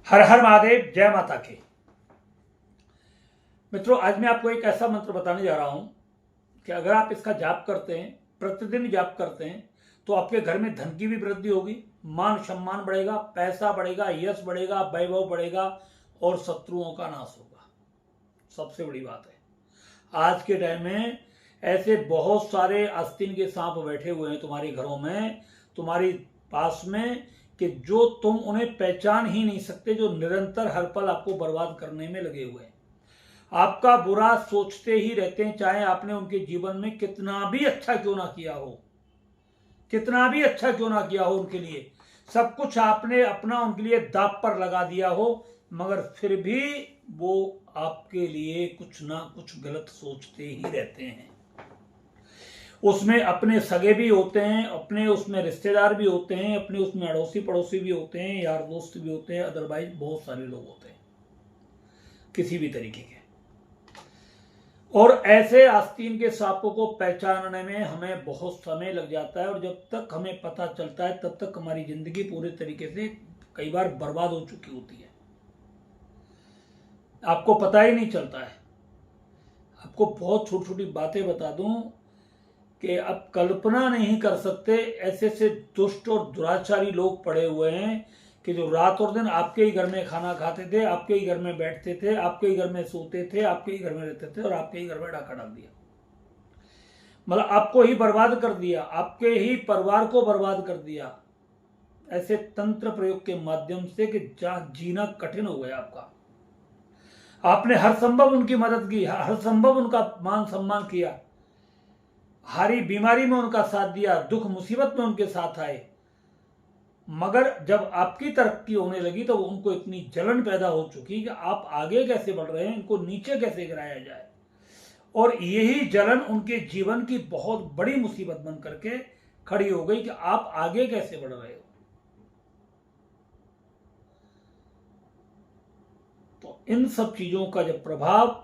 हर हर महादेव, जय माता की। मित्रों, आज मैं आपको एक ऐसा मंत्र बताने जा रहा हूं कि अगर आप इसका जाप करते हैं, प्रतिदिन जाप करते हैं, तो आपके घर में धन की भी वृद्धि होगी, मान सम्मान बढ़ेगा, पैसा बढ़ेगा, यश बढ़ेगा, वैभव बढ़ेगा और शत्रुओं का नाश होगा। सबसे बड़ी बात है, आज के टाइम में ऐसे बहुत सारे आस्तीन के सांप बैठे हुए हैं तुम्हारे घरों में, तुम्हारी पास में, कि जो तुम उन्हें पहचान ही नहीं सकते, जो निरंतर हर पल आपको बर्बाद करने में लगे हुए हैं, आपका बुरा सोचते ही रहते हैं, चाहे आपने उनके जीवन में कितना भी अच्छा क्यों ना किया हो, कितना भी अच्छा क्यों ना किया हो, उनके लिए सब कुछ आपने अपना उनके लिए दांव पर लगा दिया हो, मगर फिर भी वो आपके लिए कुछ ना कुछ गलत सोचते ही रहते हैं। उसमें अपने सगे भी होते हैं, अपने उसमें रिश्तेदार भी होते हैं, अपने उसमें अड़ोसी पड़ोसी भी होते हैं, यार दोस्त भी होते हैं, अदरवाइज बहुत सारे लोग होते हैं किसी भी तरीके के। और ऐसे आस्तीन के सांपों को पहचानने में हमें बहुत समय लग जाता है, और जब तक हमें पता चलता है तब तक हमारी जिंदगी पूरे तरीके से कई बार बर्बाद हो चुकी होती है, आपको पता ही नहीं चलता है। आपको बहुत छोटी छोटी बातें बता दूं कि आप कल्पना नहीं कर सकते, ऐसे ऐसे दुष्ट और दुराचारी लोग पड़े हुए हैं कि जो रात और दिन आपके ही घर में खाना खाते थे, आपके ही घर में बैठते थे, आपके ही घर में सोते थे, आपके ही घर में रहते थे, और आपके ही घर में डाका डाल दिया, मतलब आपको ही बर्बाद कर दिया, आपके ही परिवार को बर्बाद कर दिया, ऐसे तंत्र प्रयोग के माध्यम से कि जीना कठिन हो गया आपका। आपने हर संभव उनकी मदद की, हर संभव उनका मान सम्मान किया, हारी बीमारी में उनका साथ दिया, दुख मुसीबत में उनके साथ आए, मगर जब आपकी तरक्की होने लगी तो उनको इतनी जलन पैदा हो चुकी कि आप आगे कैसे बढ़ रहे हैं, इनको नीचे कैसे गिराया जाए, और यही जलन उनके जीवन की बहुत बड़ी मुसीबत बन करके खड़ी हो गई कि आप आगे कैसे बढ़ रहे हो। तो इन सब चीजों का जब प्रभाव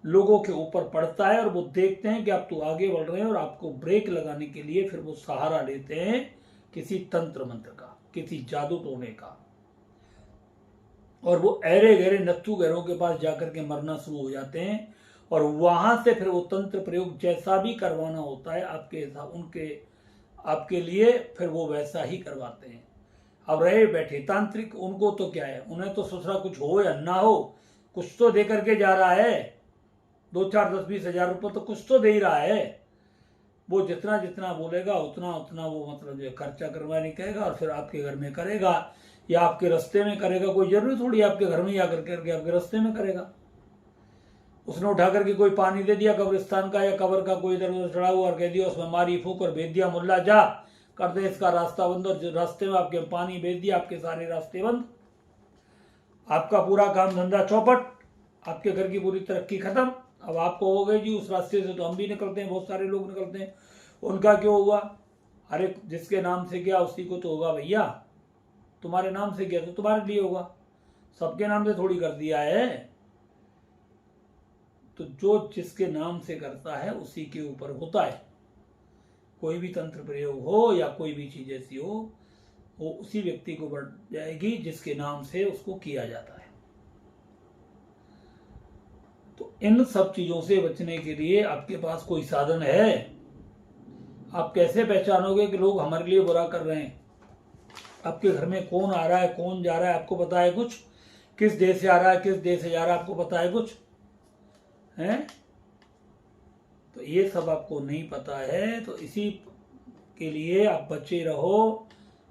लोगों के ऊपर पड़ता है और वो देखते हैं कि आप तो आगे बढ़ रहे हैं, और आपको ब्रेक लगाने के लिए फिर वो सहारा लेते हैं किसी तंत्र मंत्र का, किसी जादू टोने का, और वो अहरे गहरे नत्थु गहरों के पास जाकर के मरना शुरू हो जाते हैं, और वहां से फिर वो तंत्र प्रयोग जैसा भी करवाना होता है आपके लिए, फिर वो वैसा ही करवाते हैं। अब रहे बैठे तांत्रिक, उनको तो क्या है, उन्हें तो ससुरा कुछ हो या ना हो, कुछ तो दे करके जा रहा है, 2 4 10 20 हजार रुपये तो कुछ तो दे ही रहा है। वो जितना जितना बोलेगा उतना उतना वो मतलब जो खर्चा करवाने कहेगा, और फिर आपके घर में करेगा या आपके रास्ते में करेगा। कोई जरूरी थोड़ी आपके घर में ही आकर करके आपके रास्ते में करेगा। उसने उठा करके कोई पानी दे दिया कब्रिस्तान का या कब्र का कोई इधर उधर चढ़ा हुआ और कह दिया उसमें मारी फूक और भेज दिया, मुल्ला जा कर दे इसका रास्ता बंद, और रास्ते में आपके पानी भेज दिया, आपके सारे रास्ते बंद, आपका पूरा काम धंधा चौपट, आपके घर की पूरी तरक्की खत्म। अब आपको हो गई जी उस रास्ते से, तो हम भी निकलते हैं, बहुत सारे लोग निकलते हैं, उनका क्यों हुआ? अरे जिसके नाम से गया उसी को तो होगा भैया, तुम्हारे नाम से गया तो तुम्हारे लिए होगा, सबके नाम से थोड़ी कर दिया है। तो जो जिसके नाम से करता है उसी के ऊपर होता है। कोई भी तंत्र प्रयोग हो या कोई भी चीज ऐसी हो, वो उसी व्यक्ति को बढ़ जाएगी जिसके नाम से उसको किया जाता है। तो इन सब चीजों से बचने के लिए आपके पास कोई साधन है? आप कैसे पहचानोगे कि लोग हमारे लिए बुरा कर रहे हैं? आपके घर में कौन आ रहा है, कौन जा रहा है, आपको पता है कुछ? किस देश से आ रहा है, किस देश से जा रहा है, आपको पता है कुछ? हैं? तो ये सब आपको नहीं पता है, तो इसी के लिए आप बचे रहो,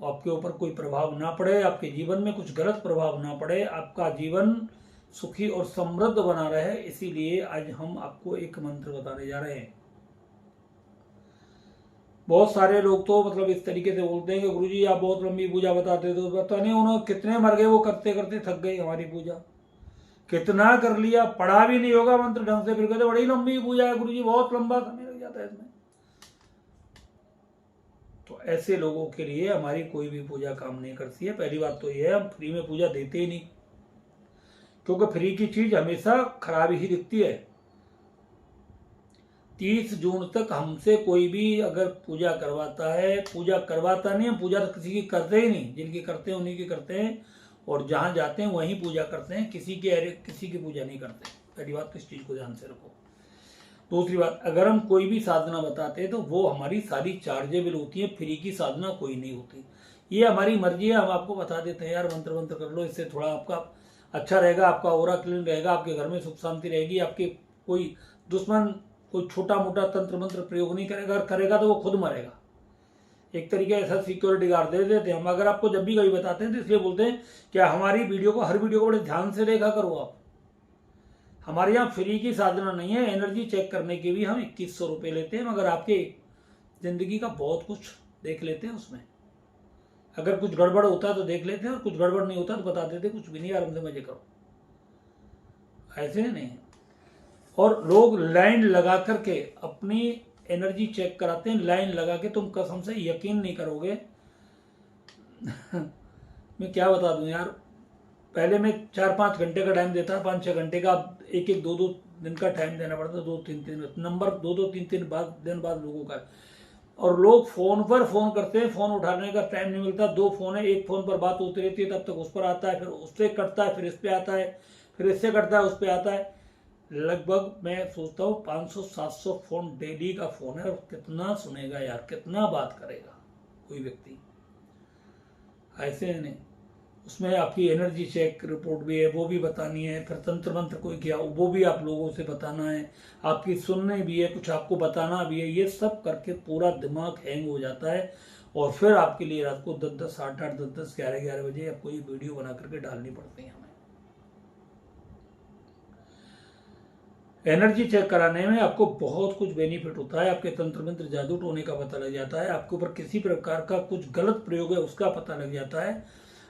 आपके ऊपर कोई प्रभाव ना पड़े, आपके जीवन में कुछ गलत प्रभाव ना पड़े, आपका जीवन सुखी और समृद्ध बना रहे। इसीलिए आज हम आपको एक मंत्र बताने जा रहे हैं। बहुत सारे लोग तो मतलब इस तरीके से बोलते हैं कि गुरुजी आप बहुत लंबी पूजा बताते थे, पता नहीं उन्होंने कितने मर गए, वो करते करते थक गई हमारी पूजा, कितना कर लिया, पढ़ा भी नहीं होगा मंत्र ढंग से, फिर कहते बड़ी लंबी पूजा है गुरुजी, बहुत लंबा समय लग जाता है इसमें। तो ऐसे लोगों के लिए हमारी कोई भी पूजा काम नहीं करती है। पहली बात तो यह है, हम फ्री में पूजा देते ही नहीं, क्योंकि फ्री की चीज हमेशा खराब ही दिखती है। 30 जून तक हमसे कोई भी अगर पूजा करवाता है, पूजा करवाता नहीं, हम पूजा तो किसी की करते ही नहीं, जिनकी करते हैं उन्हीं की करते हैं, और जहाँ जाते हैं वहीं पूजा करते हैं, किसी की पूजा नहीं करते। पहली बात तो इस चीज़ को ध्यान से रखो। दूसरी बात, अगर हम कोई भी साधना बताते हैं तो वो हमारी सारी चार्जेबल होती है, फ्री की साधना कोई नहीं होती। ये हमारी मर्जी है, हम आपको बता देते हैं यार मंत्र मंत्र कर लो, इससे थोड़ा आपका अच्छा रहेगा, आपका ऑरा क्लीन रहेगा, आपके घर में सुख शांति रहेगी, आपके कोई दुश्मन कोई छोटा मोटा तंत्र मंत्र प्रयोग नहीं करेगा, अगर करेगा तो वो खुद मरेगा। एक तरीके ऐसा सिक्योरिटी गार्ड दे देते हैं हम। अगर आपको जब भी कभी बताते हैं तो इसलिए बोलते हैं कि हमारी वीडियो को, हर वीडियो को बड़े ध्यान से देखा करो आप। हमारे यहाँ फ्री की साधना नहीं है, एनर्जी चेक करने के भी हम 2100 रुपये लेते हैं, मगर आपके जिंदगी का बहुत कुछ देख लेते हैं उसमें। अगर कुछ गड़बड़ होता है तो देख लेते हैं, और कुछ गड़बड़ नहीं होता तो बता देते कुछ भी नहीं, आराम से मजे करो। ऐसे नहीं। और लोग लाइन लगा करके अपनी एनर्जी चेक कराते हैं, लाइन लगा के, तुम कसम से यकीन नहीं करोगे। मैं क्या बता दूं यार, पहले मैं 4-5 घंटे का टाइम देता, 5-6 घंटे का, एक 2-2 दिन का टाइम देना पड़ता, 2-3 नंबर 2-3 दिन बाद लोगों का। और लोग फोन पर फोन करते हैं, फोन उठाने का टाइम नहीं मिलता। 2 फोन है, एक फोन पर बात होती रहती है, तब तक उस पर आता है, फिर उससे कटता है, फिर इस पे आता है, फिर इससे कटता है, उस पे आता है। लगभग मैं सोचता हूँ 500-700 फोन डेली का फोन है, और कितना सुनेगा यार, कितना बात करेगा कोई व्यक्ति। ऐसे नहीं, उसमें आपकी एनर्जी चेक रिपोर्ट भी है, वो भी बतानी है, फिर तंत्र मंत्र कोई किया वो भी आप लोगों से बताना है, आपकी सुनने भी है, कुछ आपको बताना भी है। ये सब करके पूरा दिमाग हैंग हो जाता है, और फिर आपके लिए रात को 10-10, 8-8, 10-10, 11-11 बजे आपको ये वीडियो बना करके डालनी पड़ती है हमें। एनर्जी चेक कराने में आपको बहुत कुछ बेनिफिट होता है। आपके तंत्र मंत्र जादू टोने का पता लग जाता है, आपके ऊपर किसी प्रकार का कुछ गलत प्रयोग है उसका पता लग जाता है,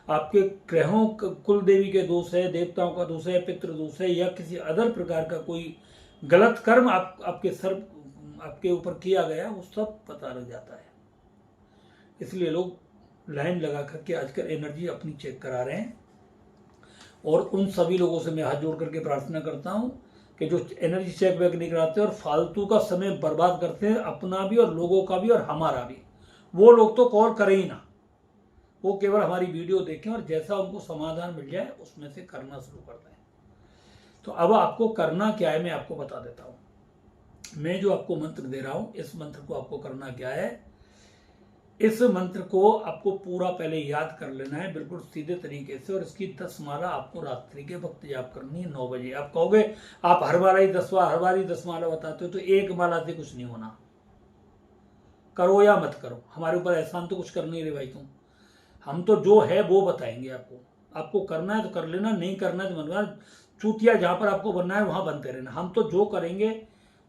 आपके ग्रहों, कुल देवी के दोष है, देवताओं का दोष है, पितृ दोष है, या किसी अदर प्रकार का कोई गलत कर्म आपके ऊपर किया गया, वो सब पता लग जाता है। इसलिए लोग लाइन लगा करके आजकल एनर्जी अपनी चेक करा रहे हैं। और उन सभी लोगों से मैं हाथ जोड़ करके प्रार्थना करता हूं कि जो एनर्जी चेक बैक नहीं कराते और फालतू का समय बर्बाद करते हैं, अपना भी और लोगों का भी और हमारा भी, वो लोग तो कॉल करें ही ना, वो केवल हमारी वीडियो देखें और जैसा उनको समाधान मिल जाए उसमें से करना शुरू कर दें। तो अब आपको करना क्या है मैं आपको बता देता हूं। मैं जो आपको मंत्र दे रहा हूं, इस मंत्र को आपको करना क्या है, इस मंत्र को आपको पूरा पहले याद कर लेना है बिल्कुल सीधे तरीके से, और इसकी 10 माला आपको रात्रि के वक्त जाप करनी है 9 बजे। आप कहोगे आप हर बार ही 10 माला बताते हो, तो एक माला से कुछ नहीं होना, करो या मत करो, हमारे ऊपर एहसान तो कुछ कर नहीं रहे भाई तुम। हम तो जो है वो बताएंगे आपको करना है तो कर लेना, नहीं करना है तो बनवा, चूतिया जहां पर आपको बनना है वहां बनते रहना। हम तो जो करेंगे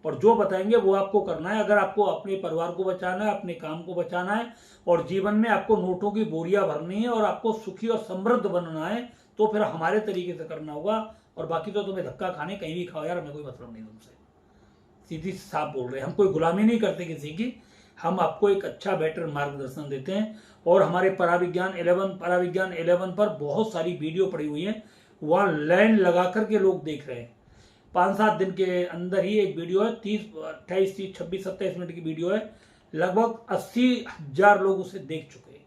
और जो बताएंगे वो आपको करना है। अगर आपको अपने परिवार को बचाना है, अपने काम को बचाना है, और जीवन में आपको नोटों की बोरियां भरनी है, और आपको सुखी और समृद्ध बनना है, तो फिर हमारे तरीके से करना होगा। और बाकी तो तुम्हें धक्का खाने कहीं भी खाओ यार, हमें कोई मतलब नहीं तुमसे, सीधी साफ बोल रहे हैं। हम कोई गुलामी नहीं करते किसी की, हम आपको एक अच्छा बेटर मार्गदर्शन देते हैं। और हमारे पराविज्ञान 11 पर बहुत सारी वीडियो पड़ी हुई है, वहां लाइन लगा करके लोग देख रहे हैं। 5-7 दिन के अंदर ही एक वीडियो है, 28, 30, 26, 27 मिनट की वीडियो है, लगभग 80,000 लोग उसे देख चुके हैं।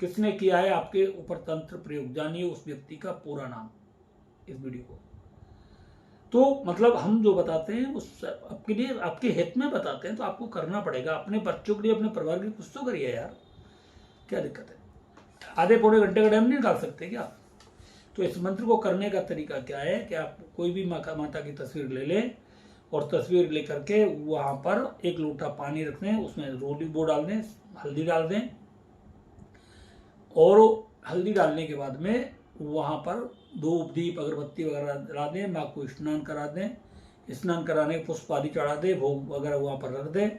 किसने किया है आपके ऊपर तंत्र प्रयोग, जानिए उस व्यक्ति का पूरा नाम इस वीडियो को। तो मतलब हम जो बताते हैं उस आपके लिए, आपके हित में बताते हैं, तो आपको करना पड़ेगा। अपने बच्चों के लिए, अपने परिवार के लिए कुछ तो करिए यार, क्या दिक्कत है। आधे पौने घंटे का टाइम नहीं निकाल सकते क्या? तो इस मंत्र को करने का तरीका क्या है कि आप कोई भी माता की तस्वीर ले लें, और तस्वीर लेकर के वहां पर 1 लोटा पानी रख दें, उसमें रोली वो डाल दें, हल्दी डाल दें, और हल्दी डालने के बाद में वहां पर धूप दीप अगरबत्ती वगैरह जला दें, माँ को स्नान करा दें, स्नान कराने के पुष्प आदि चढ़ा दें, भोग वगैरह वहां पर रख दें,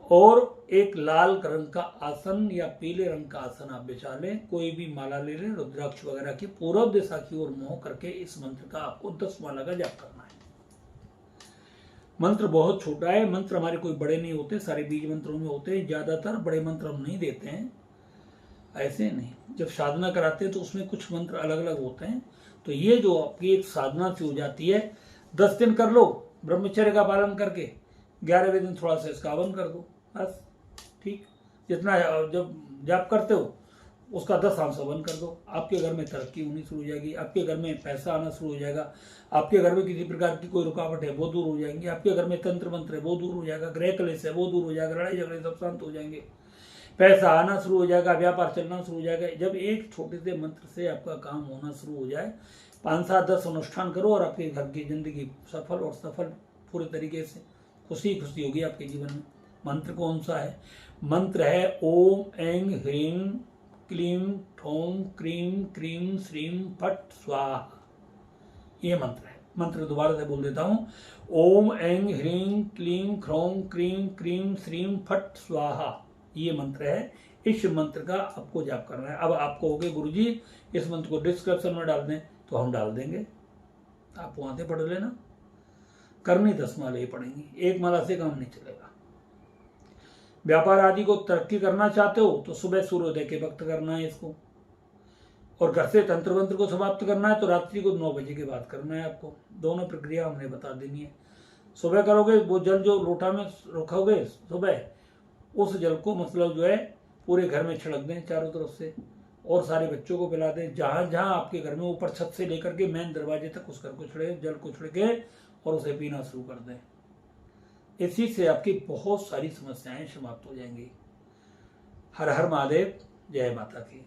और एक लाल रंग का आसन या पीले रंग का आसन आप बिछा लें, कोई भी माला ले लें रुद्राक्ष वगैरह की, पूर्व दिशा की ओर मुंह करके इस मंत्र का आपको 10 माला का जाप करना है। मंत्र बहुत छोटा है, मंत्र हमारे कोई बड़े नहीं होते, सारे बीज मंत्रों में होते हैं, ज्यादातर बड़े मंत्र हम नहीं देते हैं, ऐसे नहीं। जब साधना कराते हैं तो उसमें कुछ मंत्र अलग अलग होते हैं। तो ये जो आपकी एक साधना से हो जाती है, 10 दिन कर लो ब्रह्मचर्य का पालन करके, 11वें दिन थोड़ा सा इसका हवन कर दो, बस ठीक। जितना जब जाप करते हो उसका 10 सेवन कर दो, आपके घर में तरक्की होनी शुरू हो जाएगी, आपके घर में पैसा आना शुरू हो जाएगा, आपके घर में किसी प्रकार की कोई रुकावट है वो दूर हो जाएंगी, आपके घर में तंत्र मंत्र है वो दूर हो जाएगा, ग्रह क्लेश है वो दूर हो जाएगा, लड़ाई झगड़े सब शांत हो जाएंगे, पैसा आना शुरू हो जाएगा, व्यापार चलना शुरू हो जाएगा। जब एक छोटे से मंत्र से आपका काम होना शुरू हो जाए, 5, 7, 10 अनुष्ठान करो और आपके घर की जिंदगी सफल और सफल पूरे तरीके से खुशी खुशी होगी आपके जीवन में। मंत्र कौन सा है? मंत्र है ओम ऐं ह्रीं क्लीं ठौं क्रीं क्रीं श्रीं फट स्वाहा। ये मंत्र है। मंत्र दोबारा से बोल देता हूं, ओम ऐं ह्रीं क्लीं ह्रौं क्रीं क्रीं श्रीं फट स्वाहा। ये मंत्र है। इस मंत्र का आपको जाप करना है। अब आप कहोगे गुरुजी इस मंत्र को डिस्क्रिप्शन में डाल दें, तो हम डाल देंगे, आप वहां से पढ़ लेना। करनी 10 माला ही पड़ेंगी, 1 माला से काम नहीं चलेगा। व्यापार आदि को तरक्की करना चाहते हो तो सुबह सूर्योदय के वक्त करना है इसको, और घर से तंत्र मंत्र को समाप्त करना है तो रात्रि को 9 बजे के बाद करना है आपको। दोनों प्रक्रिया हमने बता देनी है। सुबह करोगे, वो जल जो लोटा में रखोगे सुबह, उस जल को मतलब जो है पूरे घर में छिड़क दें चारों तरफ से, और सारे बच्चों को पिला दें। जहां जहां आपके घर में ऊपर छत से लेकर के मेन दरवाजे तक उस घर को छिड़के, जल को छिड़के और उसे पीना शुरू कर दें। इसी से आपकी बहुत सारी समस्याएं समाप्त हो जाएंगी। हर हर महादेव, जय माता की।